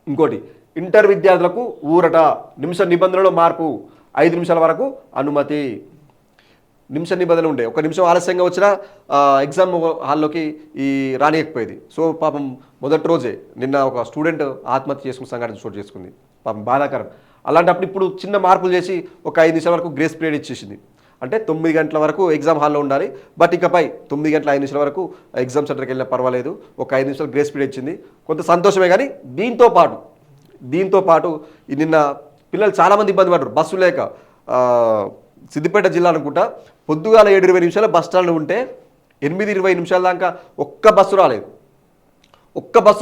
ఇంకోటి ఇంటర్ విద్యార్థులకు ఊరట, నిమిష నిబంధనలో మార్పు, 5 నిమిషాల వరకు అనుమతి. నిమిష నిబంధనలు ఉండే, ఒక నిమిషం ఆలస్యంగా వచ్చినా ఎగ్జామ్ హాల్లోకి రానియకపోయేది. సో పాపం మొదటి రోజే నిన్న ఒక స్టూడెంట్ ఆత్మహత్య చేసుకున్న సంఘటన చోటు చేసుకుంది. పాపం బాధాకరం. అలాంటప్పుడు ఇప్పుడు చిన్న మార్పులు చేసి ఒక 5 నిమిషాల వరకు గ్రేస్ పీరియడ్ ఇచ్చేసింది. అంటే 9 గంటల వరకు ఎగ్జామ్ హాల్లో ఉండాలి, బట్ ఇకపై 9 గంటల 5 నిమిషాల వరకు ఎగ్జామ్ సెంటర్కి వెళ్ళినా పర్వాలేదు, ఒక 5 నిమిషాలు గ్రేస్ పీరియడ్ ఇచ్చింది. కొంత సంతోషమే. కానీ దీంతో పాటు నిన్న పిల్లలు చాలామంది ఇబ్బంది పడ్డారు బస్సు లేక. సిద్దిపేట జిల్లా అనుకుంటా, పొద్దుగాల 7:20 నిమిషాల బస్ స్టాండ్ ఉంటే 8:20 నిమిషాల దాకా ఒక్క బస్సు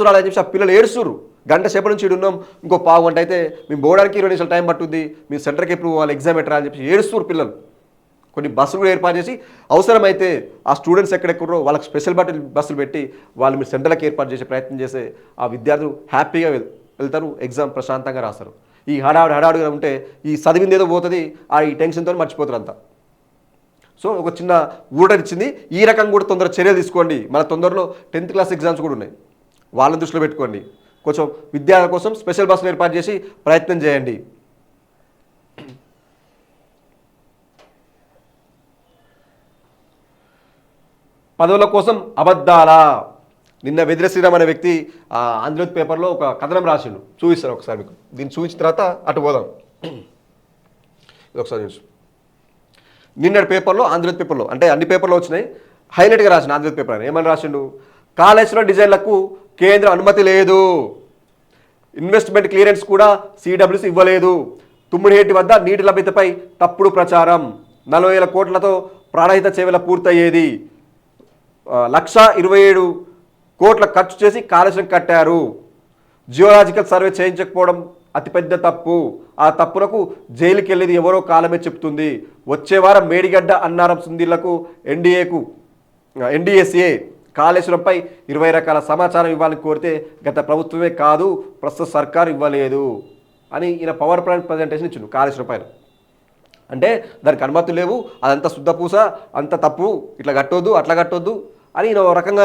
రాలేదని చెప్పి ఆ పిల్లలు ఏడుస్తున్నారు. గంట సేపటి నుంచి ఉన్నాం, ఇంకో పావు గంట అయితే మేము పోవడానికి 20 నిమిషాలు టైం పట్టుద్ది, మీ సెంటర్కి ఎప్పుడు వాళ్ళు ఎగ్జామ్ ఎట్టరా అని చెప్పి ఏడుస్తున్నారు పిల్లలు. కొన్ని బస్సులు కూడా ఏర్పాటు చేసి అవసరమైతే ఆ స్టూడెంట్స్ ఎక్కడెక్కడో వాళ్ళకి స్పెషల్ బస్సులు పెట్టి వాళ్ళు మీరు సెంటర్లకు ఏర్పాటు చేసే ప్రయత్నం చేస్తే ఆ విద్యార్థులు హ్యాపీగా వెళ్తారు, ఎగ్జామ్ ప్రశాంతంగా రాస్తారు. ఈ హడావుడిగా ఉంటే ఈ చదివింది ఏదో పోతుంది, ఈ టెన్షన్తో మర్చిపోతారు అంతా. సో ఒక చిన్న ఊరటనిచ్చింది. ఈ రకంగా కూడా తొందర చర్యలు తీసుకోండి. మన తొందరలో 10th క్లాస్ ఎగ్జామ్స్ కూడా ఉన్నాయి, వాళ్ళని దృష్టిలో పెట్టుకోండి. కొంచెం విద్యార్థుల కోసం స్పెషల్ బస్సులు ఏర్పాటు చేసి ప్రయత్నం చేయండి. పదవుల కోసం అబద్ధాలా? నిన్న వెదిర శ్రీరామ్ అనే వ్యక్తి ఆంధ్రజ్యోతి పేపర్లో ఒక కథనం రాసిండు, చూపిస్తారు ఒకసారి మీకు. దీన్ని చూపించిన తర్వాత అటు పోదాం. ఇది ఒకసారి చూసి నిన్నటి పేపర్లో, ఆంధ్రజ్యోతి పేపర్లో, అంటే అన్ని పేపర్లో వచ్చినాయి, హైలైట్గా రాసిన ఆంధ్రజ్యోతి పేపర్ అని ఏమని రాసిండు? కాళేశ్వరం డిజైన్లకు కేంద్ర అనుమతి లేదు, ఇన్వెస్ట్మెంట్ క్లియరెన్స్ కూడా సిడబ్ల్యూసి ఇవ్వలేదు, తుమ్మిడిహేటి వద్ద నీటి లభ్యతపై తప్పుడు ప్రచారం, 40,000 కోట్లతో ప్రాణహిత చేవెల పూర్తయ్యేది, 1,27 కోట్ల ఖర్చు చేసి కాళేశ్వరం కట్టారు, జియోలాజికల్ సర్వే చేయించకపోవడం అతిపెద్ద తప్పు, ఆ తప్పులకు జైలుకి వెళ్ళేది ఎవరో కాలమే చెప్తుంది, వచ్చే వారం మేడిగడ్డ అన్నారం సుందీళ్లకు ఎన్డీఎస్ఏ కాళేశ్వరంపై 20 రకాల సమాచారం ఇవ్వాలని కోరితే గత ప్రభుత్వమే కాదు ప్రస్తుత సర్కారు ఇవ్వలేదు అని ఈయన పవర్ పాయింట్ ప్రజెంటేషన్ ఇచ్చిండు కాళేశ్వరం పైన. అంటే దానికి అనుమతులు లేవు, అదంతా శుద్ధపూస, అంత తప్పు, ఇట్లా కట్టొద్దు అట్లా కట్టొద్దు అని ఈయన ఒక రకంగా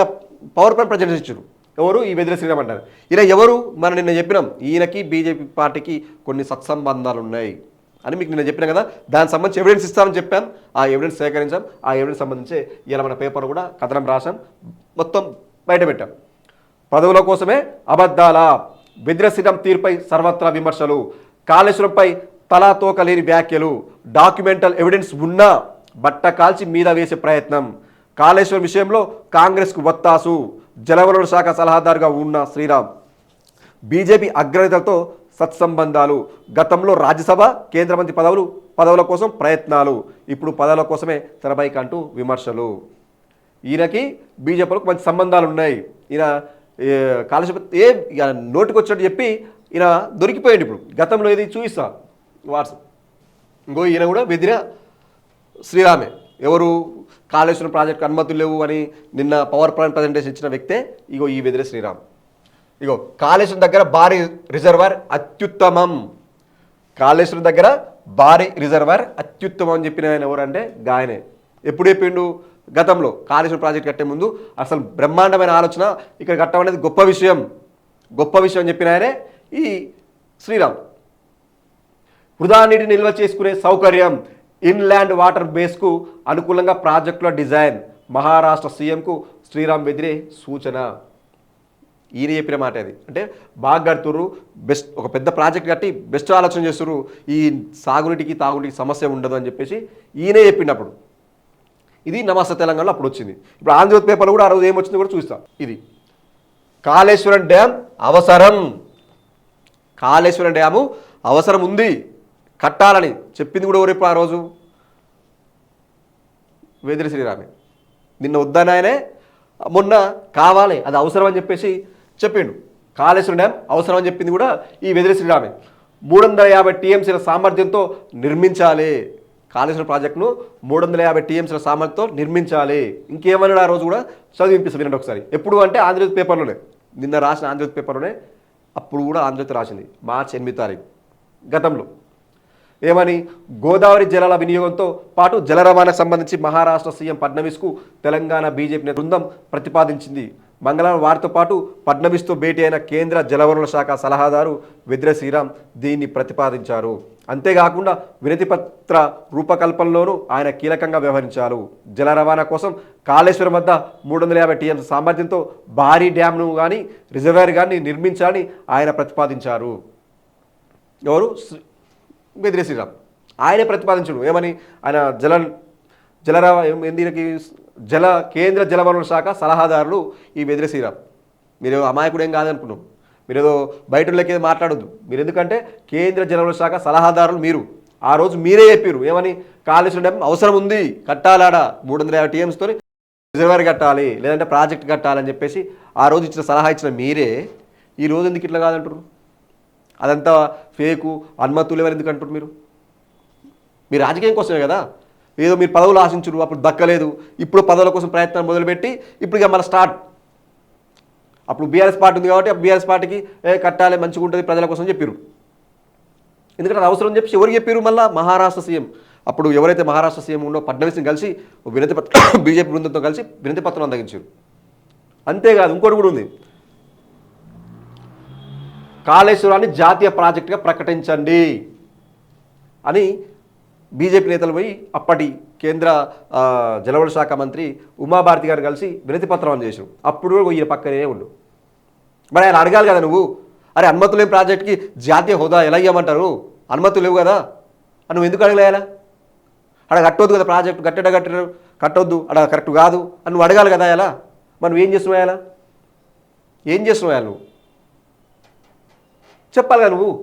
పవర్ పాయింట్ ప్రజెంటేషన్ ఇచ్చారు. ఎవరు? ఈ వెదిర శ్రీరామ్ అంటారు. ఈయన ఎవరు? మనం నిన్న చెప్పినాం, ఈయనకి బీజేపీ పార్టీకి కొన్ని సత్సంబంధాలు ఉన్నాయి అని మీకు నిన్న చెప్పినాం కదా. దానికి సంబంధించి ఎవిడెన్స్ ఇస్తామని చెప్పాం, ఆ ఎవిడెన్స్ సేకరించాం. ఆ ఎవిడెన్స్ సంబంధించి ఇలా మన పేపర్ కూడా కథనం రాసాం, మొత్తం బయట పెట్టాం. పదవుల కోసమే అబద్ధాల? వెదిర శ్రీరామ్ తీరుపై సర్వత్రా విమర్శలు, కాళేశ్వరంపై తలాతోక లేని వ్యాఖ్యలు, డాక్యుమెంటల్ ఎవిడెన్స్ ఉన్నా బట్ట కాల్చి మీద వేసే ప్రయత్నం, కాళేశ్వరం విషయంలో కాంగ్రెస్కు వత్తాసు, జలవనరుల శాఖ సలహాదారుగా ఉన్న శ్రీరామ్ బీజేపీ అగ్రనేతలతో సత్సంబంధాలు, గతంలో రాజ్యసభ కేంద్ర మంత్రి పదవుల కోసం ప్రయత్నాలు, ఇప్పుడు పదవుల కోసమే తెరపైకి అంటూ విమర్శలు. ఈయనకి బీజేపీలకు మంచి సంబంధాలు ఉన్నాయి. ఈయన కాళేశ్వరం నోటికి వచ్చినట్టు చెప్పి ఈయన దొరికిపోయాడు. ఇప్పుడు గతంలో ఇది చూపిస్తా వాట్సాప్. ఇంకో ఈయన కూడా వెదిర శ్రీరామే. ఎవరు? కాళేశ్వరం ప్రాజెక్టు అనుమతులు లేవు అని నిన్న పవర్ పాయింట్ ప్రజెంటేషన్ ఇచ్చిన వ్యక్తే ఇగో ఈ వెదిర శ్రీరామ్. ఇగో కాళేశ్వరం దగ్గర భారీ రిజర్వాయర్ అత్యుత్తమం, కాళేశ్వరం దగ్గర భారీ రిజర్వాయర్ అత్యుత్తమం అని చెప్పిన ఆయన ఎవరంటే గాయనే. ఎప్పుడు చెప్పిండు? గతంలో కాళేశ్వరం ప్రాజెక్ట్ కట్టే ముందు అసలు బ్రహ్మాండమైన ఆలోచన, ఇక్కడ కట్టడం అనేది గొప్ప విషయం అని చెప్పిన ఆయనే ఈ శ్రీరామ్. వృధా నీటిని నిల్వ చేసుకునే సౌకర్యం, ఇన్లాండ్ వాటర్ బేస్కు అనుకూలంగా ప్రాజెక్టుల డిజైన్, మహారాష్ట్ర సీఎంకు శ్రీరామ్ వెదిరే సూచన. ఈయన చెప్పిన మాట అది. అంటే బాగా కడుతుర్రు, బెస్ట్ ఒక పెద్ద ప్రాజెక్ట్ కట్టి బెస్ట్ ఆలోచన చేస్తుర్రు, ఈ సాగునీటికి తాగునీటికి సమస్య ఉండదు అని చెప్పేసి ఈయనే చెప్పినప్పుడు. ఇది నమస్తే తెలంగాణలో అప్పుడు వచ్చింది. ఇప్పుడు ఆంధ్రజ్యోతి పేపర్లో కూడా ఆ రోజు ఏమొచ్చిందో కూడా చూస్తాం. ఇది కాళేశ్వరం డ్యామ్ అవసరం, కాళేశ్వరం డ్యాము అవసరం ఉంది, కట్టాలని చెప్పింది కూడా రేపు ఆ రోజు వెదిరి శ్రీరామే. నిన్న వద్దనాయనే మొన్న కావాలి, అది అవసరం అని చెప్పేసి చెప్పిండు. కాళేశ్వరం డ్యామ్ అవసరం అని చెప్పింది కూడా ఈ వెదిరి శ్రీరామే. 350 టీఎంసీల సామర్థ్యంతో నిర్మించాలి, కాళేశ్వరం ప్రాజెక్టును 350 టీఎంసీల సామర్థ్యంతో నిర్మించాలి. ఇంకేమన్నాడు ఆ రోజు కూడా చదివింపిస్తాం వినండి ఒకసారి. ఎప్పుడు అంటే ఆంధ్రజ్యోతి పేపర్లోనే, నిన్న రాసిన ఆంధ్రజ్యోతి పేపర్లోనే, అప్పుడు కూడా ఆంధ్రజ్యోతి రాసింది మార్చి 8 తారీఖు గతంలో. ఏమని? గోదావరి జలాల వినియోగంతో పాటు జల రవాణాకు సంబంధించి మహారాష్ట్ర సీఎం ఫడ్నవీస్కు తెలంగాణ బీజేపీ బృందం ప్రతిపాదించింది. మంగళవారం వారితో పాటు ఫడ్నవీస్తో భేటీ అయిన కేంద్ర జలవనరుల శాఖ సలహాదారు వెద్రే శ్రీరామ్ దీన్ని ప్రతిపాదించారు. అంతేకాకుండా వినతి పత్ర రూపకల్పనలోనూ ఆయన కీలకంగా వ్యవహరించారు. జల రవాణా కోసం కాళేశ్వరం వద్ద 350 టీఎంసీ సామర్థ్యంతో భారీ డ్యామ్ను కానీ రిజర్వాయర్ కానీ నిర్మించాలని ఆయన ప్రతిపాదించారు. ఎవరు? వెద్రే శ్రీరామ్. ఆయనే ప్రతిపాదించడు. ఏమని? ఆయన కేంద్ర జలవనరుల శాఖ సలహాదారులు ఈ వెద్రే శ్రీరామ్. మీరు అమాయకుడు ఏం కాదనుకున్నాం, మీరు ఏదో బయటలోకి మాట్లాడొద్దు. మీరు ఎందుకంటే కేంద్ర జలవనరుల శాఖ సలహాదారులు మీరు. ఆ రోజు మీరే చెప్పారు ఏమని? కాళేశ్వరం డ్యామ్ అవసరం ఉంది, కట్టాలాడ 350 టీఎంసీతో రిజర్వాయర్ కట్టాలి, లేదంటే ప్రాజెక్ట్ కట్టాలని చెప్పేసి ఆ రోజు ఇచ్చిన సలహా ఇచ్చిన మీరే ఈ రోజు ఎందుకు ఇట్లా కాదంటారు? అదంతా ఫేకు, అనుమతులు ఎవరు ఎందుకు అంటారు? మీరు రాజకీయం కోసమే కదా, ఏదో మీరు పదవులు ఆశించరు, అప్పుడు దక్కలేదు, ఇప్పుడు పదవుల కోసం ప్రయత్నం మొదలుపెట్టి ఇప్పుడు ఇక మళ్ళీ స్టార్ట్. అప్పుడు బీఆర్ఎస్ పార్టీ ఉంది కాబట్టి బీఆర్ఎస్ పార్టీకి కట్టాలి మంచిగా ఉంటుంది ప్రజల కోసం చెప్పారు. ఎందుకంటే అది అవసరం చెప్పి ఎవరికి చెప్పారు? మళ్ళీ మహారాష్ట్ర సీఎం, అప్పుడు ఎవరైతే మహారాష్ట్ర సీఎం ఉందో ఫడ్నవీస్ని కలిసి వినతి పత్రం బీజేపీ బృందంతో కలిసి వినతి పత్రం అందగించారు. అంతేకాదు ఇంకోటి కూడా ఉంది, కాళేశ్వరాన్ని జాతీయ ప్రాజెక్టుగా ప్రకటించండి అని బీజేపీ నేతలు పోయి అప్పటి కేంద్ర జలవనరుల శాఖ మంత్రి ఉమాభారతి గారు కలిసి వినతి పత్రం అందజేశారు. అప్పుడు ఈయన పక్కనే ఉండు. మరి ఆయన అడగాలి కదా, నువ్వు అరే అనుమతులు లేని ప్రాజెక్ట్కి జాతీయ హోదా ఎలా ఇవ్వమంటారు? అనుమతులు లేవు కదా, నువ్వు ఎందుకు అడగలేయాలా? అక్కడ కట్టొద్దు కదా, ప్రాజెక్టు కట్టొద్దు, అక్కడ కరెక్ట్ కాదు అని నువ్వు అడగాలి కదా. ఎలా మరి నువ్వు ఏం చేస్తున్నావు? ఏం చేస్తున్నావు నువ్వు? చెప్పాలి కదా నువ్వు.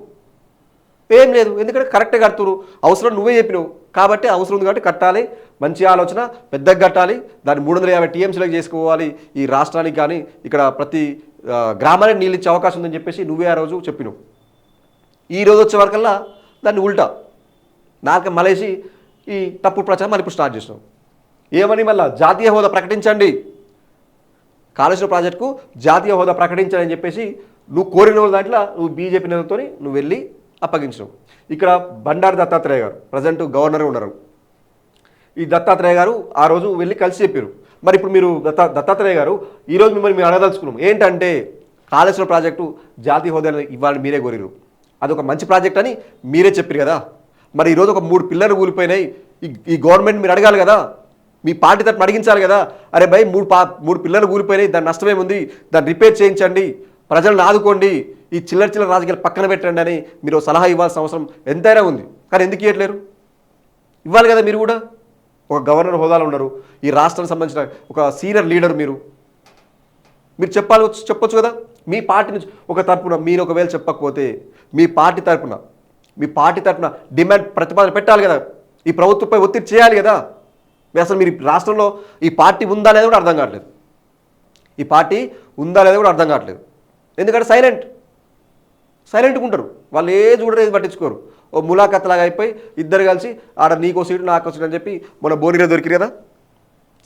ఏం లేదు, ఎందుకంటే కరెక్ట్గా కడుతురు, అవసరం నువ్వే చెప్పినావు కాబట్టి అవసరం ఉంది కాబట్టి కట్టాలి, మంచి ఆలోచన, పెద్దగా కట్టాలి, దాన్ని 350 టీఎంసీలకు చేసుకోవాలి ఈ రాష్ట్రానికి, కానీ ఇక్కడ ప్రతి గ్రామానికి నీళ్ళు ఇచ్చే అవకాశం ఉందని చెప్పేసి నువ్వే ఆ రోజు చెప్పినావు. ఈ రోజు వచ్చే వరకల్లా దాన్ని ఉల్టా నాకు మలేసి ఈ తప్పుడు ప్రచారం మళ్ళీ ఇప్పుడు స్టార్ట్ చేసినావు. ఏమని? మళ్ళీ జాతీయ హోదా ప్రకటించండి, కాళేశ్వరం ప్రాజెక్టుకు జాతీయ హోదా ప్రకటించండి అని చెప్పేసి నువ్వు కోరిన దాంట్లో నువ్వు బీజేపీ నేతలతో నువ్వు వెళ్ళి అప్పగించడం. ఇక్కడ బండారు దత్తాత్రేయ గారు ప్రజెంట్ గవర్నర్ ఉన్నారు. ఈ దత్తాత్రేయ గారు ఆ రోజు వెళ్ళి కలిసి చెప్పారు. మరి ఇప్పుడు మీరు దత్తాత్రేయ గారు ఈరోజు మిమ్మల్ని మీరు అడగదలుచుకున్నాం ఏంటంటే, కాళేశ్వరం ప్రాజెక్టు జాతీయ హోదాను ఇవ్వాలని మీరే కోరిరు, అదొక మంచి ప్రాజెక్ట్ అని మీరే చెప్పారు కదా. మరి ఈరోజు ఒక 3 పిల్లలు కూలిపోయినాయి, ఈ గవర్నమెంట్ మీరు అడగాలి కదా, మీ పార్టీ తరపున అడిగించాలి కదా. అరే భయ్ 3 పిల్లలు కూలిపోయినాయి, దాని నష్టమేముంది, దాన్ని రిపేర్ చేయించండి, ప్రజలను ఆదుకోండి, ఈ చిల్లర రాజకీయాలు పక్కన పెట్టండి అని మీరు సలహా ఇవ్వాల్సిన అవసరం ఎంతైనా ఉంది. కానీ ఎందుకు ఇవ్వట్లేరు? ఇవ్వాలి కదా. మీరు కూడా ఒక గవర్నర్ హోదాలో ఉన్నారు, ఈ రాష్ట్రానికి సంబంధించిన ఒక సీనియర్ లీడర్ మీరు చెప్పొచ్చు కదా. మీ పార్టీ నుంచి ఒక తరపున మీరు ఒకవేళ చెప్పకపోతే మీ పార్టీ తరపున డిమాండ్ ప్రతిపాదన పెట్టాలి కదా, ఈ ప్రభుత్వంపై ఒత్తిడి చేయాలి కదా. అసలు మీరు రాష్ట్రంలో ఈ పార్టీ ఉందా లేదా కూడా అర్థం కావట్లేదు. ఎందుకంటే సైలెంట్గా ఉంటారు వాళ్ళు, ఏది కూడా ఏది పట్టించుకోరు. ఓ ములాఖత్ లాగా అయిపోయి ఇద్దరు కలిసి ఆడ నీకో సీటు నాకో సీటు అని చెప్పి మన బోనిగా దొరికిరు కదా,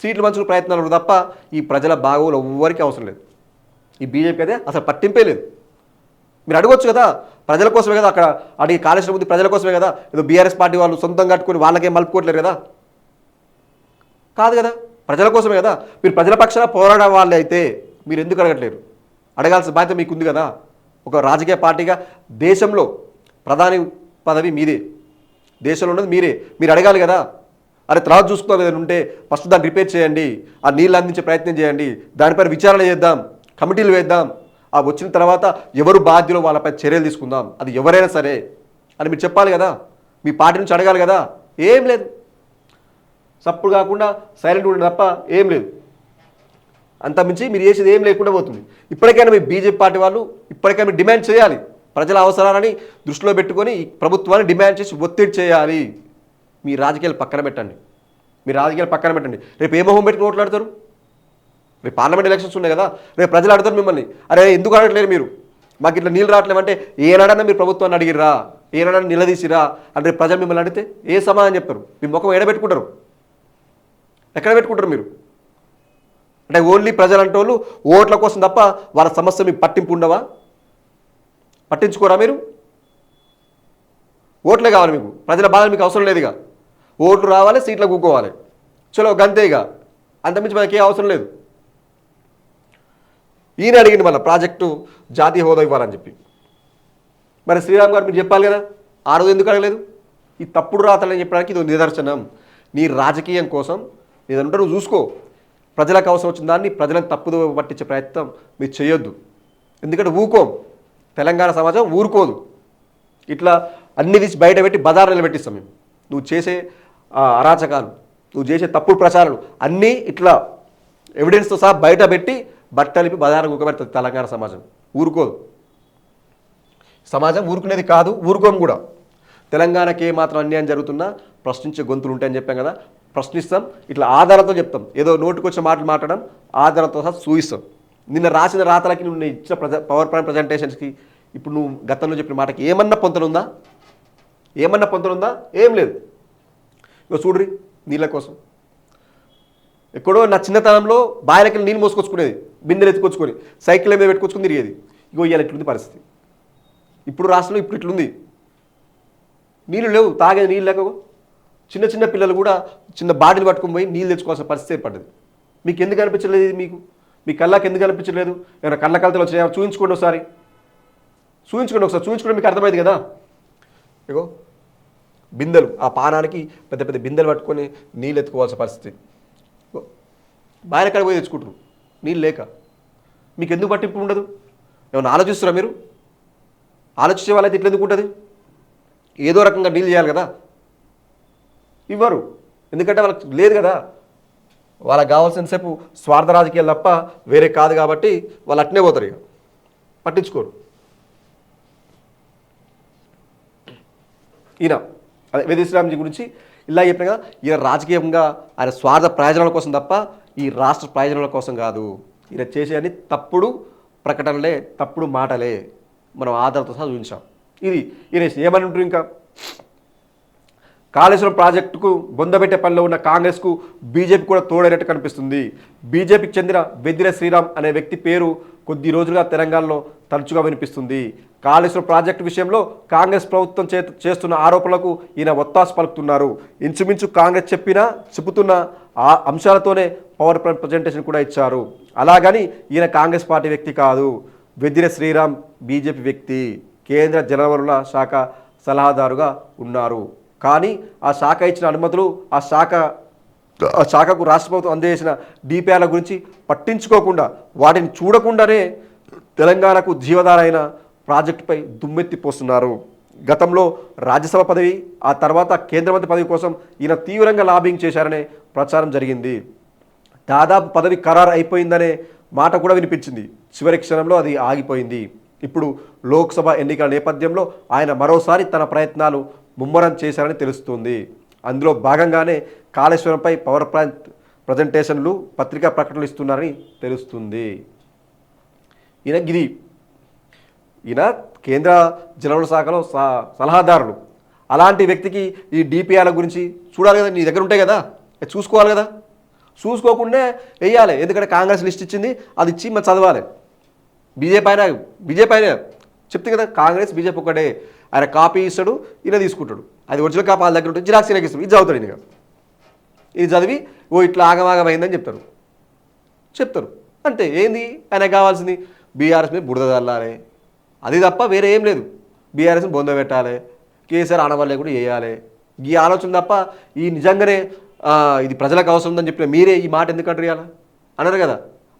సీట్లు మంచుకునే ప్రయత్నాలు తప్ప ఈ ప్రజల బాగోలు ఎవ్వరికీ అవసరం లేదు. ఈ బీజేపీ అయితే అసలు పట్టింపే లేదు. మీరు అడగొచ్చు కదా, ప్రజల కోసమే కదా, అక్కడ అడిగి కాళేశ్వరం ఉంది ప్రజల కోసమే కదా, ఏదో బీఆర్ఎస్ పార్టీ వాళ్ళు సొంతం కట్టుకుని వాళ్ళకేం మలుపుకోవట్లేరు కదా, కాదు కదా, ప్రజల కోసమే కదా. మీరు ప్రజల పక్షాన పోరాడే వాళ్ళే అయితే మీరు ఎందుకు అడగట్లేరు? అడగాల్సిన బాధ్యత మీకు ఉంది కదా. ఒక రాజకీయ పార్టీగా దేశంలో ప్రధాని పదవి మీదే, దేశంలో ఉన్నది మీరే, మీరు అడగాలి కదా. అరే తర్వాత చూసుకుందాం ఏదైనా ఉంటే ఫస్ట్ దాన్ని రిపేర్ చేయండి, ఆ నీళ్ళు అందించే ప్రయత్నం చేయండి, దానిపైన విచారణ చేద్దాం, కమిటీలు వేద్దాం, ఆ వచ్చిన తర్వాత ఎవరు బాధ్యులు వాళ్ళపై చర్యలు తీసుకుందాం, అది ఎవరైనా సరే అని మీరు చెప్పాలి కదా. మీ పార్టీ నుంచి అడగాలి కదా. ఏం లేదు, సప్పుడు కాకుండా సైలెంట్ ఉండే తప్ప ఏం లేదు. అంతమించి మీరు చేసేది ఏం లేకుండా పోతుంది. ఇప్పటికైనా మీ బీజేపీ పార్టీ వాళ్ళు ఇప్పటికైనా మీరు డిమాండ్ చేయాలి, ప్రజల అవసరాలని దృష్టిలో పెట్టుకొని ఈ ప్రభుత్వాన్ని డిమాండ్ చేసి ఒత్తిడి చేయాలి. మీ రాజకీయాలు పక్కన పెట్టండి. రేపు ఏ మొహం పెట్టుకుని ఓట్లాడతారు? రేపు పార్లమెంట్ ఎలక్షన్స్ ఉన్నాయి కదా, రేపు ప్రజలు అడుగుతారు మిమ్మల్ని, అరే ఎందుకు అడగట్లేరు మీరు, మాకు ఇట్లా నీళ్ళు రావట్లేమంటే ఏనాడన్నా మీరు ప్రభుత్వాన్ని అడిగిర్రా, ఏనాడన్నా నిలదీసిరా అని రేపు ప్రజలు మిమ్మల్ని అడిగితే ఏ సమాధానం చెప్తారు? మీ ముఖం ఎక్కడ పెట్టుకుంటారు మీరు? అంటే ఓన్లీ ప్రజలు అంటే వాళ్ళు ఓట్ల కోసం తప్ప వాళ్ళ సమస్య మీకు పట్టించుకోరా మీరు? ఓట్లే కావాలి మీకు, ప్రజల బాధలు మీకు అవసరం లేదుగా. ఓట్లు రావాలి, సీట్లు కూకోవాలి, చలో గంతేగా, అంతమించి మనకి ఏ అవసరం లేదు. ఈయన అడిగింది మళ్ళీ ప్రాజెక్టు జాతీయ హోదా ఇవ్వాలని చెప్పి. మరి శ్రీరామ్ గారు మీరు చెప్పాలి కదా, ఆ రోజు ఎందుకు అడగలేదు? ఈ తప్పుడు రాతలని చెప్పడానికి ఇది నిదర్శనం. నీ రాజకీయం కోసం ఏదంటే నువ్వు చూసుకో, ప్రజలకు అవసరం వచ్చిన దాన్ని ప్రజలను తప్పుదో పట్టించే ప్రయత్నం మీరు చేయొద్దు. ఎందుకంటే ఊకోం, తెలంగాణ సమాజం ఊరుకోదు. ఇట్లా అన్ని తీసి బయట పెట్టి బజారు నిలబెట్టిస్తాం మేము. నువ్వు చేసే అరాచకాలు, నువ్వు చేసే తప్పుడు ప్రచారాలు అన్నీ ఇట్లా ఎవిడెన్స్తో సహా బయట పెట్టి బట్టలిపి బజారు ఊకబెడుతుంది తెలంగాణ సమాజం. ఊరుకోదు, సమాజం ఊరుకునేది కాదు, ఊరుకోము కూడా. తెలంగాణకి ఏమాత్రం అన్యాయం జరుగుతున్నా ప్రశ్నించే గొంతులు ఉంటాయని చెప్పాం కదా, ప్రశ్నిస్తాం. ఇట్లా ఆధారంతో చెప్తాం, ఏదో నోటికొచ్చే మాటలు మాట్లాడడం, ఆధారంతో సహా చూయిస్తాం. నిన్న రాసిన రాతలకి నువ్వు ఇచ్చిన పవర్ పాయింట్ ప్రజెంటేషన్స్కి ఇప్పుడు నువ్వు గతంలో చెప్పిన మాటకి ఏమన్నా పొంతనుందా? ఏమన్నా పొంతనుందా? ఏం లేదు. ఇగో చూడ్రి, నీళ్ళ కోసం ఎక్కడో నా చిన్నతనంలో బాయిలకి నీళ్ళు మోసుకొచ్చుకునేది, బిందెలు ఎత్తుకొచ్చుకొని సైకిల్ మీద పెట్టుకొచ్చుకుని తిరిగేది. ఇగో ఇవాళ ఇట్లుంది పరిస్థితి. ఇప్పుడు రాష్ట్రంలో ఇప్పుడు ఇట్లుంది, నీళ్ళు లేవు, తాగేది నీళ్ళు లేక చిన్న చిన్న పిల్లలు కూడా చిన్న బాటిల్ పట్టుకుని పోయి నీళ్ళు తెచ్చుకోవాల్సిన పరిస్థితి ఏర్పడ్డది. మీకు ఎందుకు అనిపించలేదు ఇది? మీ కళ్ళకి ఎందుకు అనిపించలేదు? ఏమైనా కళ్ళ కలతలు వచ్చాయా? చూపించుకోండి ఒకసారి, చూపించుకుంటే మీకు అర్థమైంది కదా. ఇగో బిందెలు, ఆ పానానికి పెద్ద పెద్ద బిందెలు పట్టుకొని నీళ్ళు ఎత్తుకోవాల్సిన పరిస్థితి. బాయిల కాడ పోయి తెచ్చుకుంటారు నీళ్ళు లేక. మీకు ఎందుకు పట్టింపు ఉండదు? ఏమైనా ఆలోచిస్తారా మీరు? ఆలోచించే వాళ్ళైతే ఇట్లా ఎందుకు ఉంటుంది? ఏదో రకంగా డీల్ చేయాలి కదా, ఇవ్వరు. ఎందుకంటే వాళ్ళకి లేదు కదా, వాళ్ళకి కావాల్సిన సేపు స్వార్థ రాజకీయాలు తప్ప వేరే కాదు కాబట్టి వాళ్ళు అట్నే పోతారు, ఇక పట్టించుకోరు. ఈయన అదే వేదిశ్రామ్జీ గురించి ఇలా చెప్పిన కదా, ఈయన రాజకీయంగా ఆయన స్వార్థ ప్రయోజనాల కోసం తప్ప ఈ రాష్ట్ర ప్రయోజనాల కోసం కాదు. ఈయన చేసేవన్నీ తప్పుడు ప్రకటనలే, తప్పుడు మాటలే, మనం ఆధారంతో సహా చూపించాం. ఇది ఈయన ఏమని ఉంటారు? ఇంకా కాళేశ్వరం ప్రాజెక్టుకు బొందబెట్టే పనిలో ఉన్న కాంగ్రెస్కు బీజేపీ కూడా తోడైనట్టు కనిపిస్తుంది. బీజేపీకి చెందిన వెద్దిర శ్రీరామ్ అనే వ్యక్తి పేరు కొద్ది రోజులుగా తెలంగాణలో తరచుగా వినిపిస్తుంది. కాళేశ్వరం ప్రాజెక్టు విషయంలో కాంగ్రెస్ ప్రభుత్వం చేస్తున్న ఆరోపణలకు ఈయన ఒత్తాసు పలుకుతున్నారు. ఇంచుమించు కాంగ్రెస్ చెబుతున్న ఆ అంశాలతోనే పవర్ పాయింట్ ప్రజెంటేషన్ కూడా ఇచ్చారు. అలాగని ఈయన కాంగ్రెస్ పార్టీ వ్యక్తి కాదు. వెద్దిర శ్రీరామ్ బీజేపీ వ్యక్తి, కేంద్ర జలవనరుల శాఖ సలహాదారుగా ఉన్నారు. కానీ ఆ శాఖ ఇచ్చిన అనుమతులు, ఆ శాఖకు రాష్ట్ర ప్రభుత్వం అందజేసిన డిపిఆర్ల గురించి పట్టించుకోకుండా, వాటిని చూడకుండానే తెలంగాణకు జీవధార అయిన ప్రాజెక్టుపై దుమ్మెత్తిపోస్తున్నారు. గతంలో రాజ్యసభ పదవి, ఆ తర్వాత కేంద్ర మంత్రి పదవి కోసం ఈయన తీవ్రంగా లాబింగ్ చేశారనే ప్రచారం జరిగింది. దాదాపు పదవి ఖరారు అయిపోయిందనే మాట కూడా వినిపించింది. చివరి క్షణంలో అది ఆగిపోయింది. ఇప్పుడు లోక్సభ ఎన్నికల నేపథ్యంలో ఆయన మరోసారి తన ప్రయత్నాలు ముమ్మరం చేశారని తెలుస్తుంది. అందులో భాగంగానే కాళేశ్వరంపై పవర్ పాయింట్ ప్రజెంటేషన్లు, పత్రికా ప్రకటనలు ఇస్తున్నారని తెలుస్తుంది. ఈయన కేంద్ర జలవనరుల శాఖలో సలహాదారులు. అలాంటి వ్యక్తికి ఈ డిపిఆర్ల గురించి చూడాలి కదా, నీ దగ్గర ఉంటాయి కదా, చూసుకోవాలి కదా. చూసుకోకుండా వేయాలి, ఎందుకంటే కాంగ్రెస్ లిస్ట్ ఇచ్చింది, అది ఇచ్చి మరి చదవాలి. బీజేపీ అయినా చెప్తే కదా, కాంగ్రెస్ బీజేపీ ఒకటే. ఆయన కాపీ ఇస్తాడు, ఈయన తీసుకుంటాడు. అది ఒరిజినల్ కాపీ వాళ్ళ దగ్గర ఉంటుంది, జిరాక్స్ ఈయనకి ఇస్తాడు, ఇది చదువుతాడు. ఈయన ఇది చదివి ఇట్లా ఆగమాగమైందని చెప్తారు అంతే. ఏంది ఆయనకు కావాల్సింది? బీఆర్ఎస్ మీద బురద చల్లాలి, అది తప్ప వేరే ఏం లేదు. బీఆర్ఎస్ని బొంద పెట్టాలి, కేసీఆర్ ఆనవాళ్ళే కూడా వేయాలి, ఈ ఆలోచన తప్ప ఈ నిజంగానే ఇది ప్రజలకు అవసరం ఉందని చెప్పిన మీరే ఈ మాట ఎందుకంటారు ఇవాళ అన్నారు కదా.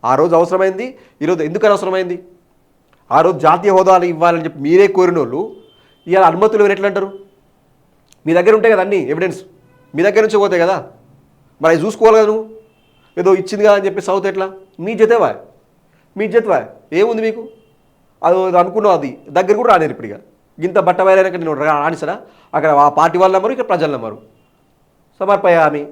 ఆ రోజు అవసరమైంది, ఈరోజు ఎందుకని అవసరమైంది? ఆ రోజు జాతీయ హోదాలు ఇవ్వాలని చెప్పి మీరే కోరిన వాళ్ళు ఇవాళ అనుమతులు ఎట్లా అంటారు? మీ దగ్గర ఉంటాయి కదా అన్నీ ఎవిడెన్స్, మీ దగ్గర నుంచి పోతాయి కదా, మరి అవి చూసుకోవాలి కదా. నువ్వు ఏదో ఇచ్చింది కదా అని చెప్పి సౌత్ ఎట్లా? మీ జతవా ఏముంది మీకు? అది అనుకున్నావు, అది దగ్గర కూడా రానేరు. ఇప్పుడు ఇక ఇంత బట్ట బయలైనాక నేను రానిసరా? అక్కడ ఆ పార్టీ వాళ్ళు నమ్మరు, ఇక్కడ ప్రజలు నమ్మరు. సమర్పయామి.